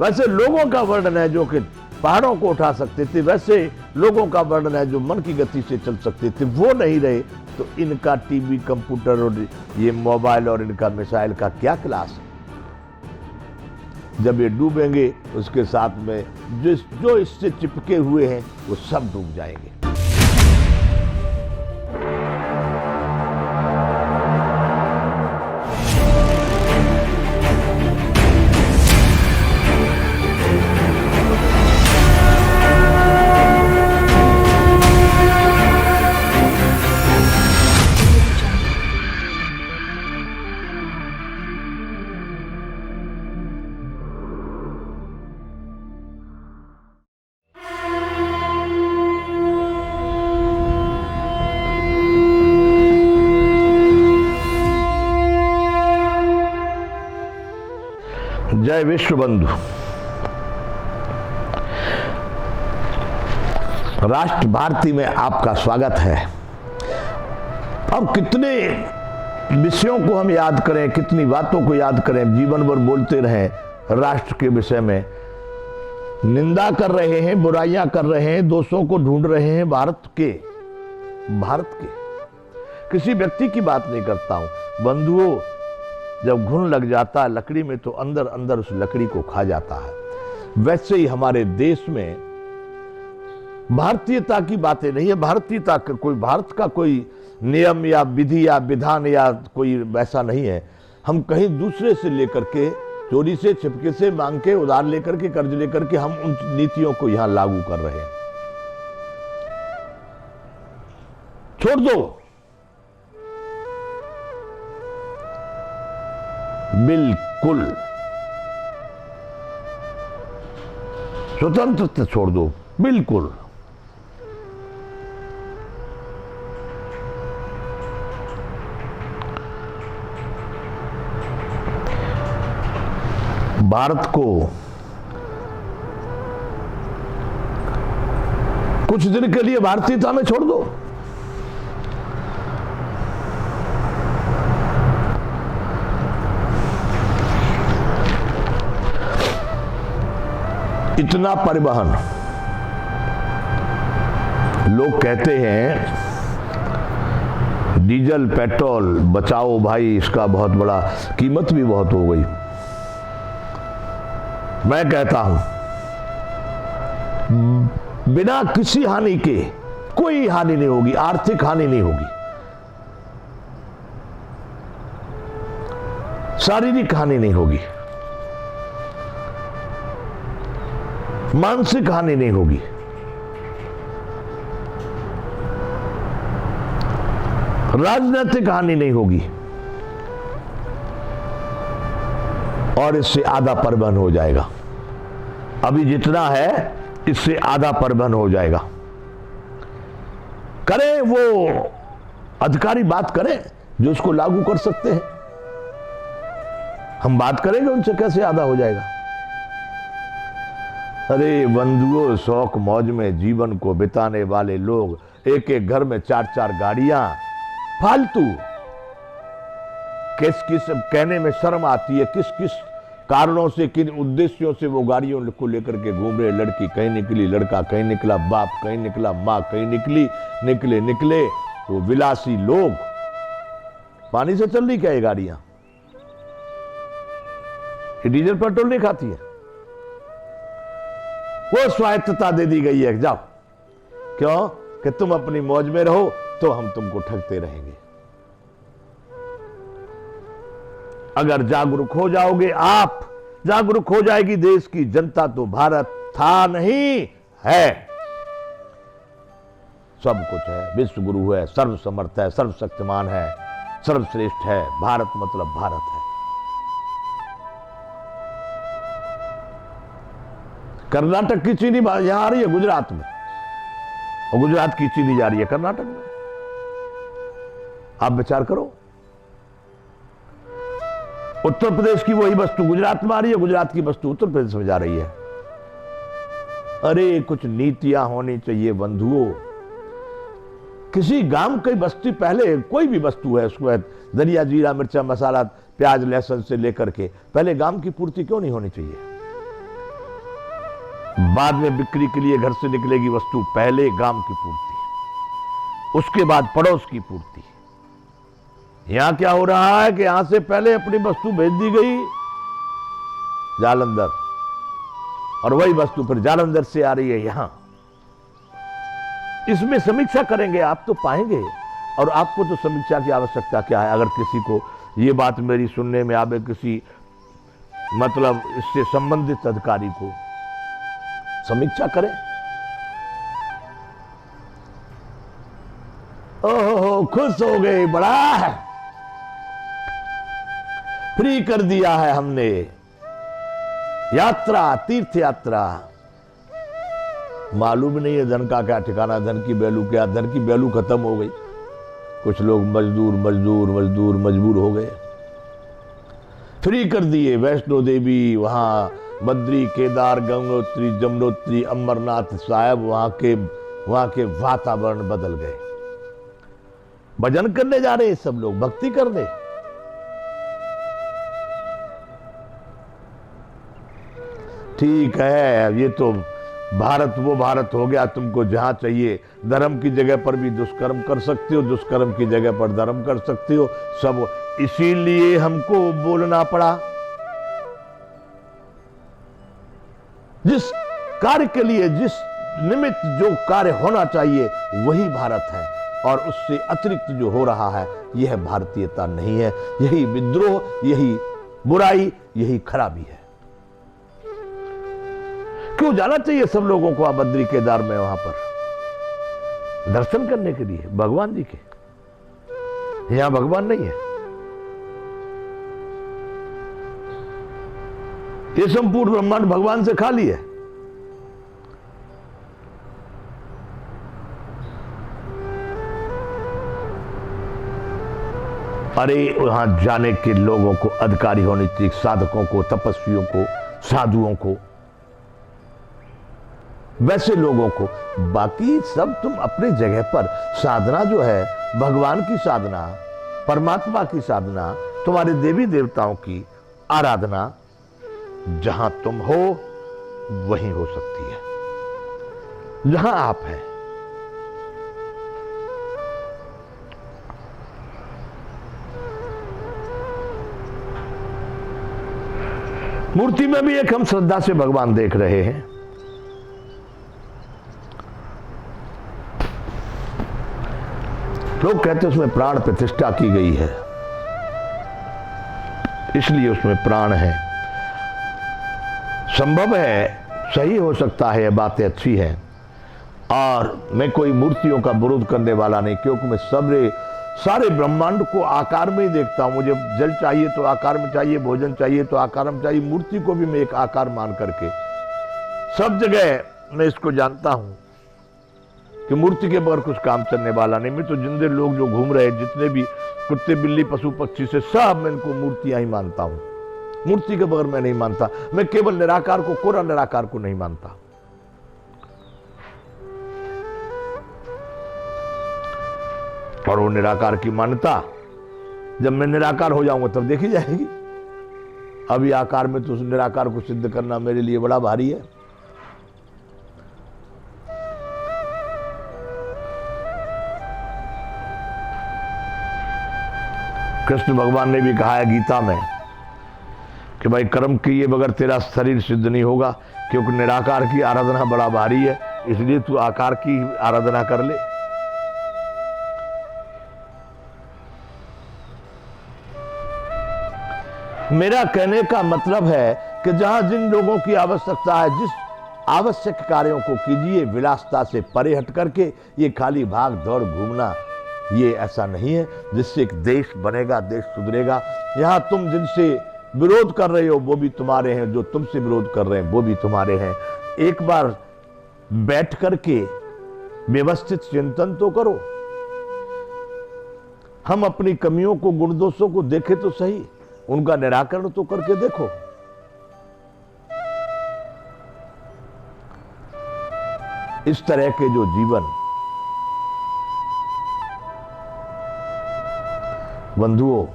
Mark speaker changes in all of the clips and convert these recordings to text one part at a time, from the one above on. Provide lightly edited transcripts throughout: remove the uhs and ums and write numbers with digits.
Speaker 1: वैसे लोगों का वर्णन है जो कि पहाड़ों को उठा सकते थे, वैसे लोगों का वर्णन है जो मन की गति से चल सकते थे, वो नहीं रहे। तो इनका टीवी, कंप्यूटर और ये मोबाइल और इनका मिसाइल का क्या क्लास है? जब ये डूबेंगे उसके साथ में जो इससे चिपके हुए हैं वो सब डूब जाएंगे। जय विश्व बंधु। राष्ट्र भारती में आपका स्वागत है। अब कितने विषयों को हम याद करें, कितनी बातों को याद करें, जीवन भर बोलते रहें राष्ट्र के विषय में। निंदा कर रहे हैं, बुराइयां कर रहे हैं, दोषों को ढूंढ रहे हैं भारत के। किसी व्यक्ति की बात नहीं करता हूं बंधुओं। जब घुन लग जाता है लकड़ी में तो अंदर अंदर उस लकड़ी को खा जाता है। वैसे ही हमारे देश में भारतीयता की बातें नहीं है। भारतीयता का कोई, भारत का कोई नियम या विधि या विधान या कोई वैसा नहीं है। हम कहीं दूसरे से लेकर के, चोरी से, छिपके से, मांग के, उधार लेकर के, कर्ज लेकर के हम उन नीतियों को यहां लागू कर रहे हैं। छोड़ दो, बिल्कुल स्वतंत्रता छोड़ दो, बिल्कुल। भारत को कुछ दिन के लिए भारतीयता में छोड़ दो। इतना परिवहन, लोग कहते हैं डीजल पेट्रोल बचाओ भाई, इसका बहुत बड़ा कीमत भी बहुत हो गई। मैं कहता हूं बिना किसी हानि के कोई हानि नहीं होगी, आर्थिक हानि नहीं होगी, शारीरिक हानि नहीं होगी, मानसिक हानि नहीं होगी, राजनीतिक हानि नहीं होगी, और इससे आधा परिवहन हो जाएगा। अभी जितना है इससे आधा परिवहन हो जाएगा। करें वो अधिकारी बात करें जो इसको लागू कर सकते हैं। हम बात करेंगे उनसे कैसे आधा हो जाएगा। अरे बंधुओं, शौक मौज में जीवन को बिताने वाले लोग, एक एक घर में 4-4 गाड़ियां फालतू। किस किस कहने में शर्म आती है, किस किस कारणों से, किन उद्देश्यों से वो गाड़ियों को लेकर के घूम रहे। लड़की कहीं निकली, लड़का कहीं निकला, बाप कहीं निकला, माँ कहीं निकले तो विलासी लोग। पानी से चल रही क्या ये गाड़ियां? ये डीजल पेट्रोल नहीं खाती है। वो स्वायत्तता दे दी गई है। जाओ, क्यों? कि तुम अपनी मौज में रहो तो हम तुमको ठगते रहेंगे। अगर जागरूक हो जाओगे आप, जागरूक हो जाएगी देश की जनता, तो भारत था नहीं है, सब कुछ है। विश्व गुरु है, सर्वसमर्थ है, सर्वशक्तिमान है, सर्वश्रेष्ठ है। भारत मतलब भारत है। कर्नाटक की चीनी यहां आ रही है गुजरात में, और गुजरात की चीनी जा रही है कर्नाटक में। आप विचार करो, उत्तर प्रदेश की वही वस्तु गुजरात में आ रही है, गुजरात की वस्तु उत्तर प्रदेश में जा रही है। अरे कुछ नीतियां होनी चाहिए बंधुओं। किसी गांव की बस्ती, पहले कोई भी वस्तु है उसको धनिया, जीरा, मिर्चा, मसाला, प्याज, लहसुन से लेकर के, पहले गांव की पूर्ति क्यों नहीं होनी चाहिए? बाद में बिक्री के लिए घर से निकलेगी वस्तु, पहले गांव की पूर्ति, उसके बाद पड़ोस की पूर्ति। यहां क्या हो रहा है कि यहां से पहले अपनी वस्तु भेज दी गई जालंधर, और वही वस्तु फिर जालंधर से आ रही है यहां। इसमें समीक्षा करेंगे आप तो पाएंगे, और आपको तो समीक्षा की आवश्यकता क्या है। अगर किसी को ये बात मेरी सुनने में आवे, किसी मतलब इससे संबंधित अधिकारी को, समीक्षा करें। ओहो, खुश हो गए, बड़ा है, फ्री कर दिया है हमने, यात्रा, तीर्थ यात्रा। मालूम नहीं है धन का क्या ठिकाना, धन की वैल्यू क्या, धन की वैल्यू खत्म हो गई। कुछ लोग मजदूर मजदूर मजदूर मजबूर हो गए, फ्री कर दिए। वैष्णो देवी, वहां बद्री, केदार, गंगोत्री, जमुनोत्री, अमरनाथ साहब, वहां के वातावरण बदल गए। भजन करने जा रहे हैं सब लोग, भक्ति करने। ठीक है, ये तो भारत वो भारत हो गया, तुमको जहां चाहिए धर्म की जगह पर भी दुष्कर्म कर सकते हो, दुष्कर्म की जगह पर धर्म कर सकते हो, सब। इसीलिए हमको बोलना पड़ा। जिस कार्य के लिए, जिस निमित्त जो कार्य होना चाहिए वही भारत है, और उससे अतिरिक्त जो हो रहा है यह भारतीयता नहीं है। यही विद्रोह, यही बुराई, यही खराबी है। क्यों जाना चाहिए सब लोगों को बद्री केदार में, वहां पर दर्शन करने के लिए भगवान जी के। यहां भगवान नहीं है। ये संपूर्ण ब्रह्मांड भगवान से खाली है। अरे वहां जाने के लोगों को अधिकारी होनी चाहिए, साधकों को, तपस्वियों को, साधुओं को, वैसे लोगों को। बाकी सब तुम अपनी जगह पर, साधना जो है भगवान की साधना, परमात्मा की साधना, तुम्हारे देवी देवताओं की आराधना, जहां तुम हो वहीं हो सकती है, जहां आप हैं। मूर्ति में भी एक हम श्रद्धा से भगवान देख रहे हैं। लोग कहते हैं उसमें प्राण प्रतिष्ठा की गई है, इसलिए उसमें प्राण है। संभव है, सही हो सकता है, बातें अच्छी हैं, और मैं कोई मूर्तियों का विरोध करने वाला नहीं, क्योंकि मैं सारे ब्रह्मांड को आकार में ही देखता हूं। मुझे जल चाहिए तो आकार में चाहिए, भोजन चाहिए तो आकार में चाहिए, मूर्ति को भी मैं एक आकार मान करके सब जगह मैं इसको जानता हूं कि मूर्ति के बगैर कुछ काम चलने वाला नहीं। मैं तो जिंदे लोग जो घूम रहे, जितने भी कुत्ते बिल्ली पशु पक्षी से, सब मैं इनको मूर्तियां ही मानता हूं। मूर्ति के बगैर मैं नहीं मानता। मैं केवल निराकार को, कोरा निराकार को नहीं मानता। और वो निराकार की मान्यता जब मैं निराकार हो जाऊंगा तब देखी जाएगी। अभी आकार में तो उस निराकार को सिद्ध करना मेरे लिए बड़ा भारी है। कृष्ण भगवान ने भी कहा है गीता में कि भाई कर्म किए बगैर तेरा शरीर सिद्ध नहीं होगा, क्योंकि निराकार की आराधना बड़ा भारी है, इसलिए तू आकार की आराधना कर ले। मेरा कहने का मतलब है कि जहां जिन लोगों की आवश्यकता है, जिस आवश्यक कार्यों को कीजिए, विलासता से परे हट करके। ये खाली भाग दौड़ घूमना, ये ऐसा नहीं है जिससे एक देश बनेगा, देश सुधरेगा। यहां तुम जिनसे विरोध कर रहे हो वो भी तुम्हारे हैं, जो तुमसे विरोध कर रहे हैं वो भी तुम्हारे हैं। एक बार बैठ करके व्यवस्थित चिंतन तो करो। हम अपनी कमियों को, गुण दोषों को देखें तो सही, उनका निराकरण तो करके देखो। इस तरह के जो जीवन, बंधुओं,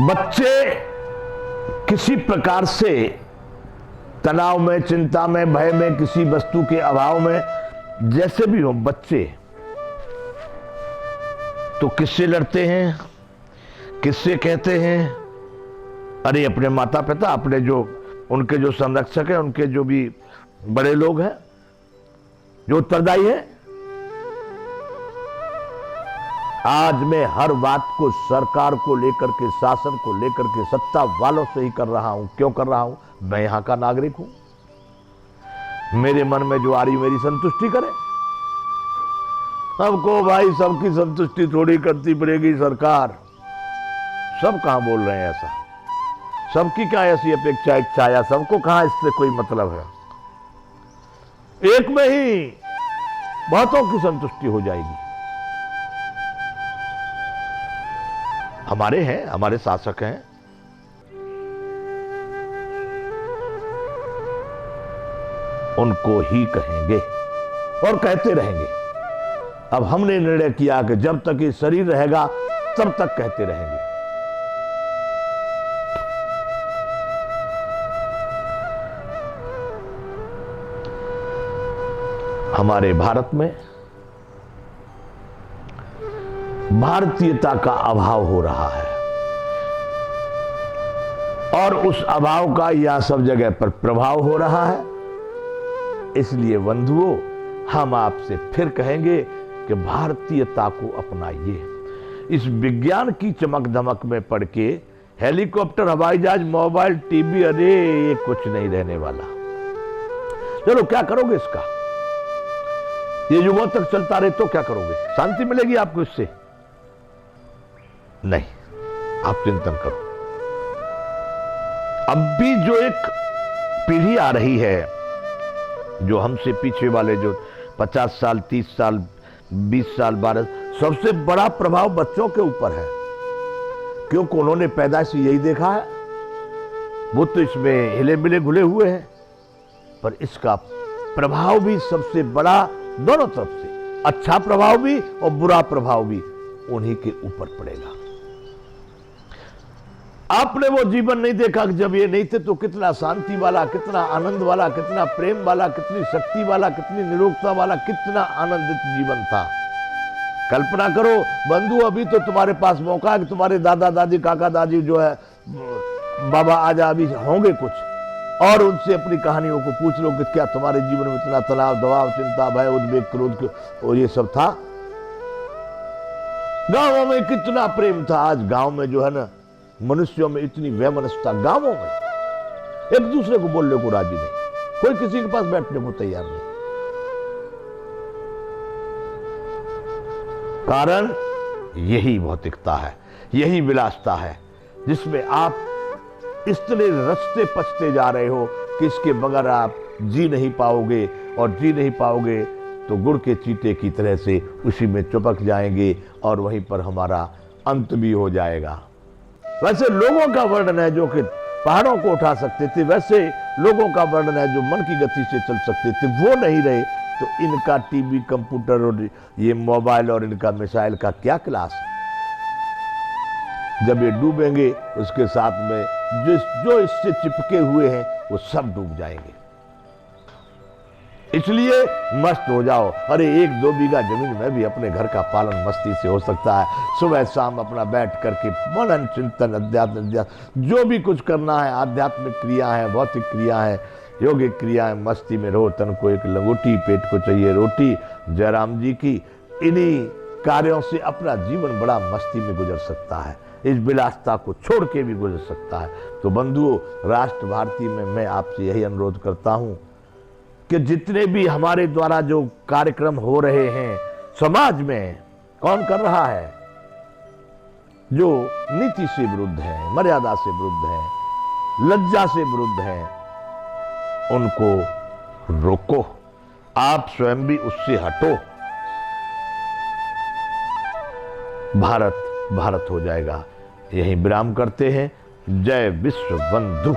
Speaker 1: बच्चे किसी प्रकार से तनाव में, चिंता में, भय में, किसी वस्तु के अभाव में, जैसे भी हो बच्चे तो किससे लड़ते हैं, किससे कहते हैं? अरे अपने माता पिता, अपने जो उनके जो संरक्षक हैं, उनके जो भी बड़े लोग हैं, जो उत्तरदायी हैं। आज मैं हर बात को सरकार को लेकर के, शासन को लेकर के, सत्ता वालों से ही कर रहा हूं। क्यों कर रहा हूं? मैं यहां का नागरिक हूं। मेरे मन में जो आ रही मेरी संतुष्टि करे। सबको भाई सबकी संतुष्टि थोड़ी करती पड़ेगी सरकार। सब कहां बोल रहे हैं ऐसा? सबकी क्या ऐसी अपेक्षा, इच्छा, या सबको कहां इससे कोई मतलब है? एक में ही बहुतों की संतुष्टि हो जाएगी। हमारे हैं, हमारे शासक हैं, उनको ही कहेंगे और कहते रहेंगे। अब हमने निर्णय किया कि जब तक ये शरीर रहेगा तब तक कहते रहेंगे। हमारे भारत में भारतीयता का अभाव हो रहा है और उस अभाव का यह सब जगह पर प्रभाव हो रहा है। इसलिए बंधुओं, हम आपसे फिर कहेंगे कि भारतीयता को अपनाइए। इस विज्ञान की चमक धमक में पड़ के हेलीकॉप्टर, हवाई जहाज, मोबाइल, टीवी, अरे ये कुछ नहीं रहने वाला। चलो क्या करोगे इसका? ये युगों तक चलता रहे तो क्या करोगे? शांति मिलेगी आपको इससे? नहीं, आप चिंतन करो। अब भी जो एक पीढ़ी आ रही है, जो हमसे पीछे वाले, जो 50 साल, 30 साल, 20 साल, 12, सबसे बड़ा प्रभाव बच्चों के ऊपर है। क्योंकि उन्होंने पैदाइश यही देखा है। वो तो इसमें हिले मिले घुले हुए हैं, पर इसका प्रभाव भी सबसे बड़ा दोनों तरफ से, अच्छा प्रभाव भी और बुरा प्रभाव भी उन्हीं के ऊपर पड़ेगा। आपने वो जीवन नहीं देखा कि जब ये नहीं थे तो कितना शांति वाला, कितना आनंद वाला, कितना प्रेम वाला, कितनी शक्ति वाला, कितनी निरोगता वाला, कितना आनंदित जीवन था। कल्पना करो बंधु, अभी तो तुम्हारे पास मौका है कि तुम्हारे दादा दादी, काका दादी जो है, बाबा आजा अभी होंगे कुछ, और उनसे अपनी कहानियों को पूछ लो कि क्या तुम्हारे जीवन में इतना तनाव, दबाव, चिंता, भय, उद्वेग, क्रोध और ये सब था? गांवों में कितना प्रेम था। आज गांव में जो है ना, मनुष्यों में इतनी वैमनस्यता, गांवों में एक दूसरे को बोलने को राजी नहीं, कोई किसी के पास बैठने को तैयार नहीं। कारण यही भौतिकता है, यही विलासता है, जिसमें आप इतने रस्ते पचते जा रहे हो कि इसके बगैर आप जी नहीं पाओगे, और जी नहीं पाओगे तो गुड़ के चीटे की तरह से उसी में चिपक जाएंगे और वहीं पर हमारा अंत भी हो जाएगा। वैसे लोगों का वर्णन है जो कि पहाड़ों को उठा सकते थे, वैसे लोगों का वर्णन है जो मन की गति से चल सकते थे, वो नहीं रहे। तो इनका टीवी, कंप्यूटर और ये मोबाइल और इनका मिसाइल का क्या क्लास है? जब ये डूबेंगे उसके साथ में जो इससे चिपके हुए हैं वो सब डूब जाएंगे। इसलिए मस्त हो जाओ। अरे 1-2 बीघा जमीन में भी अपने घर का पालन मस्ती से हो सकता है। सुबह शाम अपना बैठ करके मनन चिंतन, अध्यात्म, जो भी कुछ करना है, आध्यात्मिक क्रिया है, भौतिक क्रिया है, योगिक क्रिया है, मस्ती में रहो। तन को एक लंगोटी, पेट को चाहिए रोटी, जयराम जी की। इन्हीं कार्यों से अपना जीवन बड़ा मस्ती में गुजर सकता है, इस विलासता को छोड़ के भी गुजर सकता है। तो बंधुओं, राष्ट्र भारती में मैं आपसे यही अनुरोध करता हूं कि जितने भी हमारे द्वारा जो कार्यक्रम हो रहे हैं समाज में, कौन कर रहा है? जो नीति से विरुद्ध है, मर्यादा से विरुद्ध है, लज्जा से विरुद्ध है, उनको रोको। आप स्वयं भी उससे हटो। भारत भारत हो जाएगा। यही विराम करते हैं। जय विश्व बंधु।